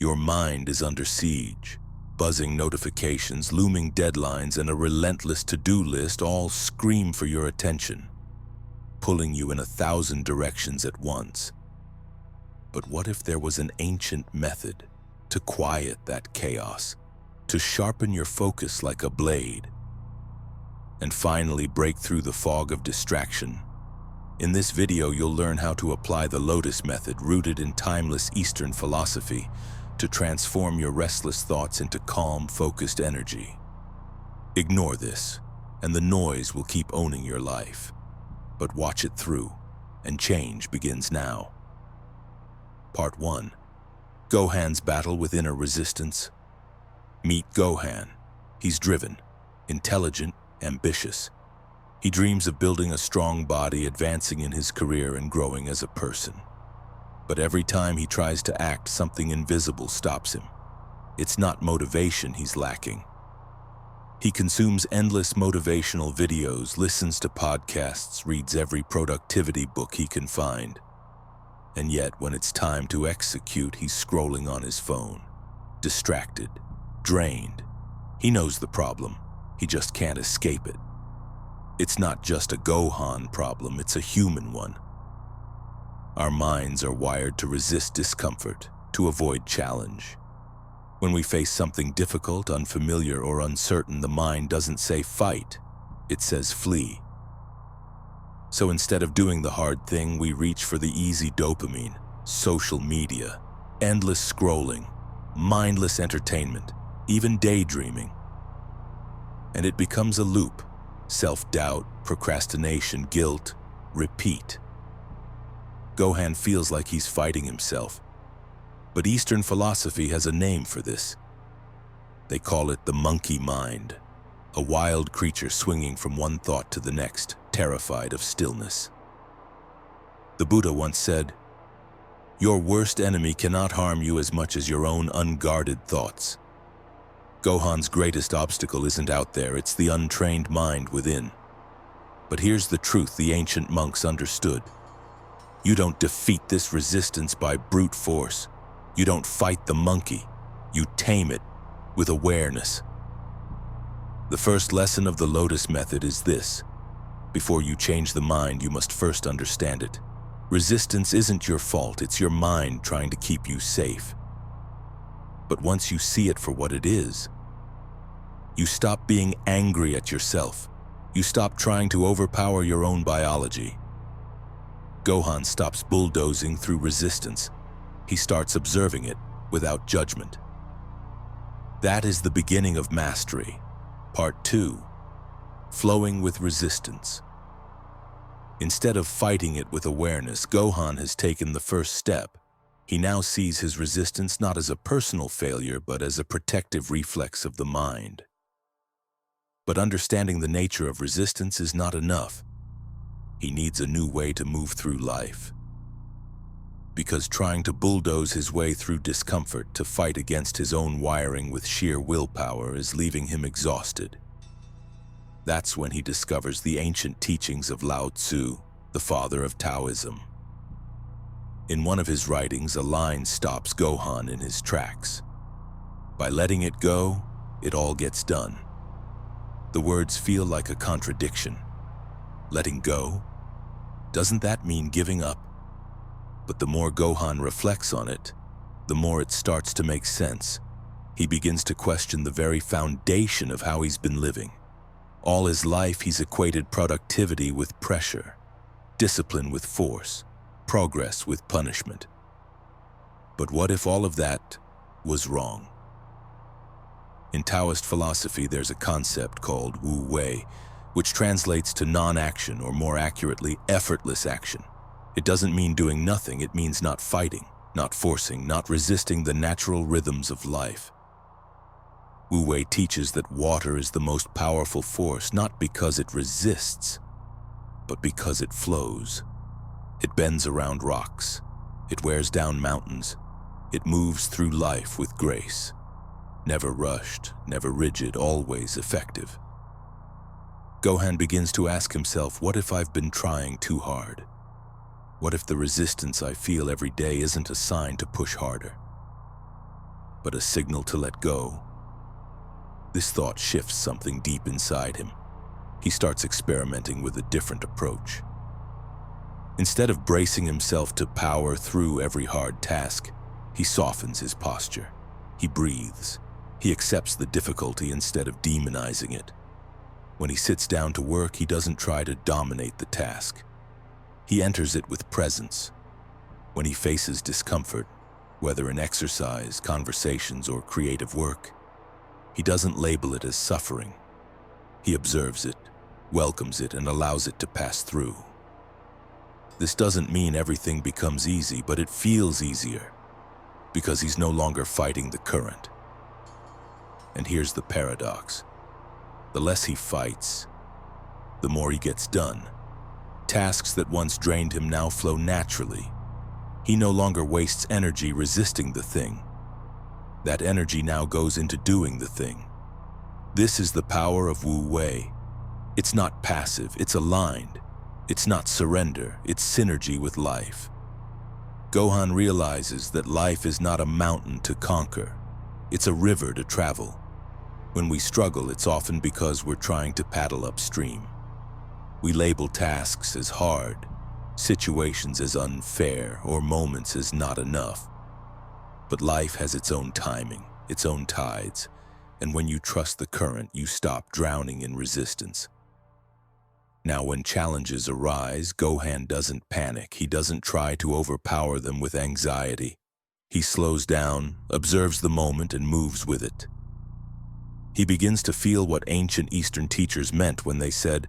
Your mind is under siege. Buzzing notifications, looming deadlines, and a relentless to-do list all scream for your attention, pulling you in 1,000 directions at once. But what if there was an ancient method to quiet that chaos, to sharpen your focus like a blade, and finally break through the fog of distraction? In this video, you'll learn how to apply the Lotus Method, rooted in timeless Eastern philosophy, to transform your restless thoughts into calm, focused energy. Ignore this, and the noise will keep owning your life. But watch it through, and change begins now. Part 1. Gohan's battle with inner resistance. Meet Gohan. He's driven, intelligent, ambitious. He dreams of building a strong body, advancing in his career, and growing as a person. But every time he tries to act, something invisible stops him. It's not motivation he's lacking. He consumes endless motivational videos, listens to podcasts, reads every productivity book he can find. And yet, when it's time to execute, he's scrolling on his phone, distracted, drained. He knows the problem. He just can't escape it. It's not just a Gohan problem, it's a human one. Our minds are wired to resist discomfort, to avoid challenge. When we face something difficult, unfamiliar, or uncertain, the mind doesn't say fight, it says flee. So instead of doing the hard thing, we reach for the easy dopamine, social media, endless scrolling, mindless entertainment, even daydreaming. And it becomes a loop: self-doubt, procrastination, guilt, repeat. Gohan feels like he's fighting himself. But Eastern philosophy has a name for this. They call it the monkey mind, a wild creature swinging from one thought to the next, terrified of stillness. The Buddha once said, "Your worst enemy cannot harm you as much as your own unguarded thoughts." Gohan's greatest obstacle isn't out there, it's the untrained mind within. But here's the truth the ancient monks understood. You don't defeat this resistance by brute force. You don't fight the monkey. You tame it with awareness. The first lesson of the Lotus Method is this: before you change the mind, you must first understand it. Resistance isn't your fault, it's your mind trying to keep you safe. But once you see it for what it is, you stop being angry at yourself. You stop trying to overpower your own biology. Gohan stops bulldozing through resistance. He starts observing it without judgment. That is the beginning of mastery. Part 2. Flowing with resistance. Instead of fighting it with awareness, Gohan has taken the first step. He now sees his resistance not as a personal failure, but as a protective reflex of the mind. But understanding the nature of resistance is not enough. He needs a new way to move through life. Because trying to bulldoze his way through discomfort, to fight against his own wiring with sheer willpower, is leaving him exhausted. That's when he discovers the ancient teachings of Lao Tzu, the father of Taoism. In one of his writings, a line stops Gohan in his tracks. By letting it go, it all gets done. The words feel like a contradiction. Letting go? Doesn't that mean giving up? But the more Gohan reflects on it, the more it starts to make sense. He begins to question the very foundation of how he's been living. All his life, he's equated productivity with pressure, discipline with force, progress with punishment. But what if all of that was wrong? In Taoist philosophy, there's a concept called Wu Wei, which translates to non-action, or more accurately, effortless action. It doesn't mean doing nothing, it means not fighting, not forcing, not resisting the natural rhythms of life. Wu Wei teaches that water is the most powerful force, not because it resists, but because it flows. It bends around rocks, it wears down mountains, it moves through life with grace. Never rushed, never rigid, always effective. Gohan begins to ask himself, what if I've been trying too hard? What if the resistance I feel every day isn't a sign to push harder? but a signal to let go. This thought shifts something deep inside him. He starts experimenting with a different approach. Instead of bracing himself to power through every hard task, he softens his posture. He breathes. He accepts the difficulty instead of demonizing it. When he sits down to work, he doesn't try to dominate the task. He enters it with presence. When he faces discomfort, whether in exercise, conversations, or creative work, he doesn't label it as suffering. He observes it, welcomes it, and allows it to pass through. This doesn't mean everything becomes easy, but it feels easier because he's no longer fighting the current. And here's the paradox. The less he fights, the more he gets done. Tasks that once drained him now flow naturally. He no longer wastes energy resisting the thing. That energy now goes into doing the thing. This is the power of Wu Wei. It's not passive, it's aligned. It's not surrender, it's synergy with life. Gohan realizes that life is not a mountain to conquer. It's a river to travel. When we struggle, it's often because we're trying to paddle upstream. We label tasks as hard, situations as unfair, or moments as not enough. But life has its own timing, its own tides, and when you trust the current, you stop drowning in resistance. Now, when challenges arise, Gohan doesn't panic. He doesn't try to overpower them with anxiety. He slows down, observes the moment, and moves with it. He begins to feel what ancient Eastern teachers meant when they said,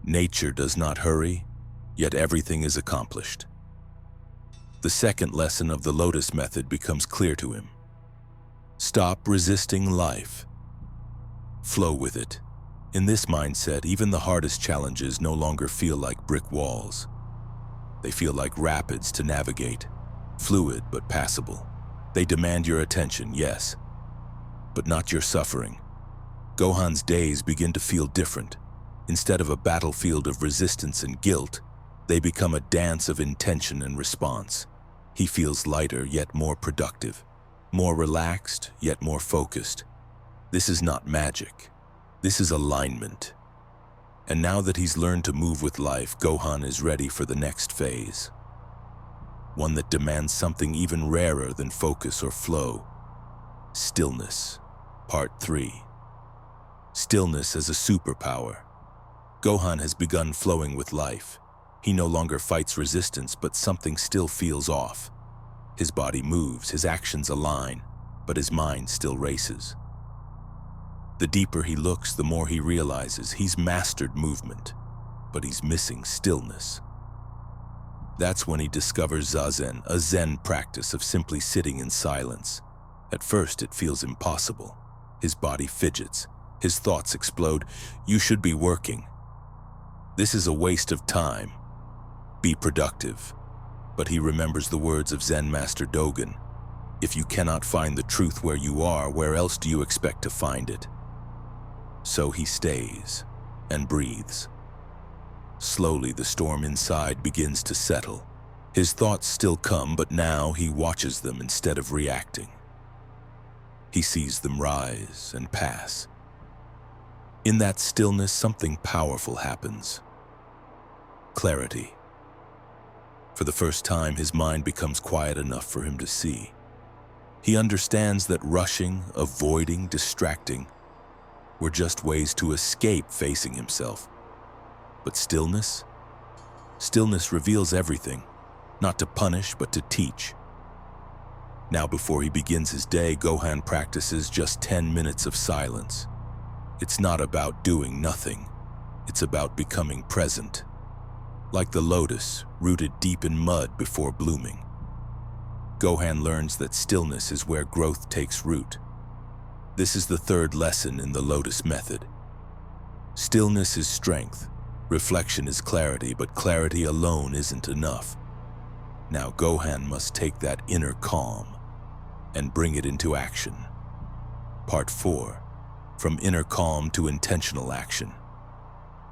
"Nature does not hurry, yet everything is accomplished." The second lesson of the Lotus Method becomes clear to him. Stop resisting life. Flow with it. In this mindset, even the hardest challenges no longer feel like brick walls. They feel like rapids to navigate, fluid but passable. They demand your attention, yes, but not your suffering. Gohan's days begin to feel different. Instead of a battlefield of resistance and guilt, they become a dance of intention and response. He feels lighter yet more productive, more relaxed yet more focused. This is not magic. This is alignment. And now that he's learned to move with life, Gohan is ready for the next phase. One that demands something even rarer than focus or flow. Stillness. Part 3. Stillness as a superpower. Gohan has begun flowing with life. He no longer fights resistance, but something still feels off. His body moves, his actions align, but his mind still races. The deeper he looks, the more he realizes he's mastered movement, but he's missing stillness. That's when he discovers Zazen, a Zen practice of simply sitting in silence. At first, it feels impossible. His body fidgets, his thoughts explode. You should be working. This is a waste of time. Be productive. But he remembers the words of Zen Master Dogen. If you cannot find the truth where you are, where else do you expect to find it? So he stays and breathes. Slowly, the storm inside begins to settle. His thoughts still come, but now he watches them instead of reacting. He sees them rise and pass. In that stillness, something powerful happens. Clarity. For the first time, his mind becomes quiet enough for him to see. He understands that rushing, avoiding, distracting were just ways to escape facing himself. But stillness? Stillness reveals everything, not to punish, but to teach. Now, before he begins his day, Gohan practices just 10 minutes of silence. It's not about doing nothing. It's about becoming present. Like the lotus, rooted deep in mud before blooming. Gohan learns that stillness is where growth takes root. This is the third lesson in the Lotus Method. Stillness is strength, reflection is clarity, but clarity alone isn't enough. Now Gohan must take that inner calm and bring it into action. Part 4. From inner calm to intentional action.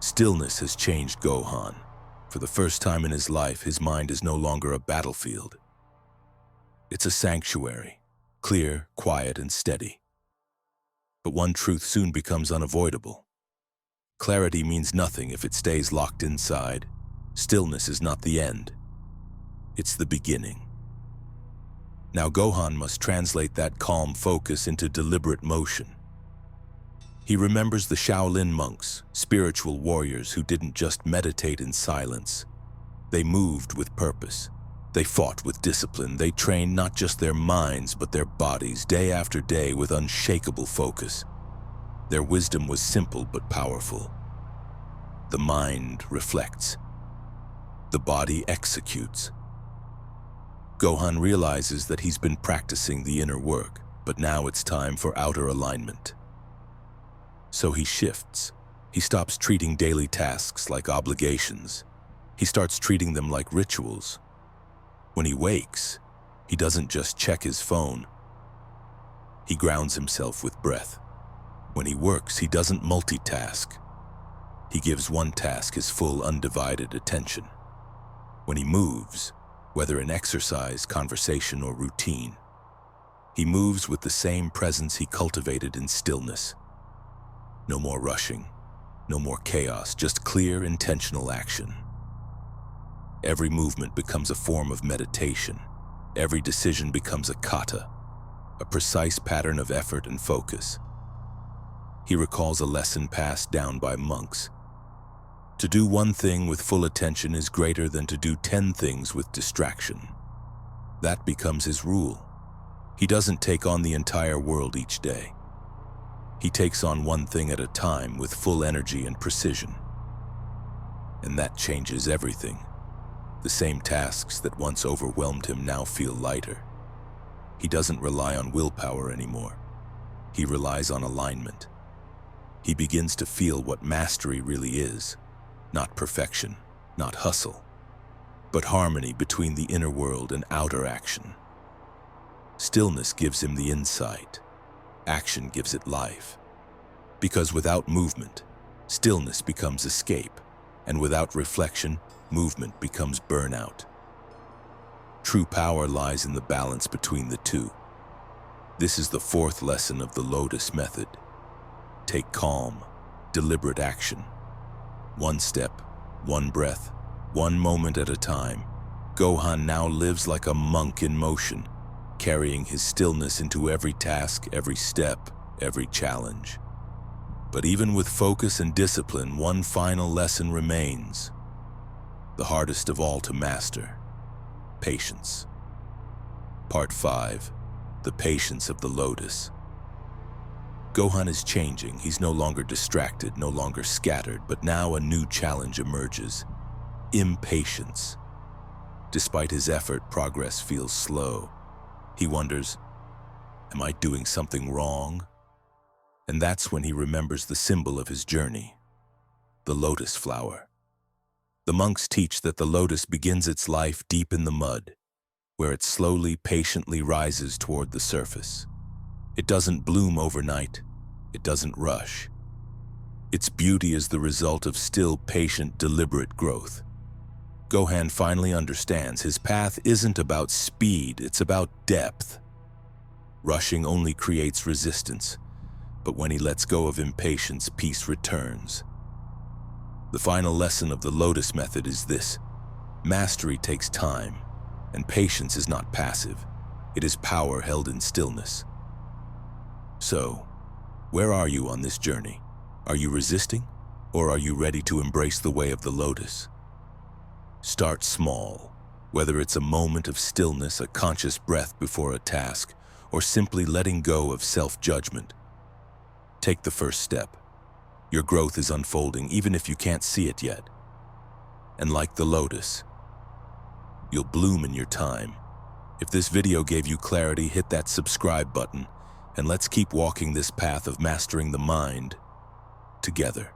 Stillness has changed Gohan. For the first time in his life, his mind is no longer a battlefield. It's a sanctuary. clear, quiet, and steady. But one truth soon becomes unavoidable. Clarity means nothing if it stays locked inside. Stillness is not the end. It's the beginning. Now Gohan must translate that calm focus into deliberate motion. He remembers the Shaolin monks, spiritual warriors who didn't just meditate in silence. They moved with purpose. They fought with discipline. They trained not just their minds, but their bodies, day after day, with unshakable focus. Their wisdom was simple but powerful. The mind reflects. The body executes. Gohan realizes that he's been practicing the inner work, but now it's time for outer alignment. So he shifts. He stops treating daily tasks like obligations. He starts treating them like rituals. When he wakes, he doesn't just check his phone. He grounds himself with breath. When he works, he doesn't multitask. He gives one task his full, undivided attention. When he moves, whether in exercise, conversation, or routine, he moves with the same presence he cultivated in stillness. No more rushing, no more chaos, just clear, intentional action. Every movement becomes a form of meditation. Every decision becomes a kata, a precise pattern of effort and focus. He recalls a lesson passed down by monks. To do one thing with full attention is greater than to do 10 things with distraction. That becomes his rule. He doesn't take on the entire world each day. He takes on one thing at a time with full energy and precision. And that changes everything. The same tasks that once overwhelmed him now feel lighter. He doesn't rely on willpower anymore. He relies on alignment. He begins to feel what mastery really is. Not perfection, not hustle, but harmony between the inner world and outer action. Stillness gives him the insight. Action gives it life. Because without movement, stillness becomes escape, and without reflection, movement becomes burnout. True power lies in the balance between the two. This is the fourth lesson of the Lotus Method. Take calm, deliberate action. One step, one breath, one moment at a time. Gohan now lives like a monk in motion, carrying his stillness into every task, every step, every challenge. But even with focus and discipline, one final lesson remains. The hardest of all to master: patience. Part 5. The Patience of the Lotus. Gohan is changing. He's no longer distracted, no longer scattered, but now a new challenge emerges: impatience. Despite his effort, progress feels slow. He wonders, am I doing something wrong? And that's when he remembers the symbol of his journey, the lotus flower. The monks teach that the lotus begins its life deep in the mud, where it slowly, patiently rises toward the surface. It doesn't bloom overnight. It doesn't rush. Its beauty is the result of still, patient, deliberate growth. Gohan finally understands his path isn't about speed, it's about depth. Rushing only creates resistance, but when he lets go of impatience, peace returns. The final lesson of the Lotus Method is this: mastery takes time, and patience is not passive. It is power held in stillness. So, where are you on this journey? Are you resisting, or are you ready to embrace the way of the lotus? Start small, whether it's a moment of stillness, a conscious breath before a task, or simply letting go of self-judgment. Take the first step. Your growth is unfolding even if you can't see it yet. And like the lotus, you'll bloom in your time. If this video gave you clarity, hit that subscribe button, and let's keep walking this path of mastering the mind together.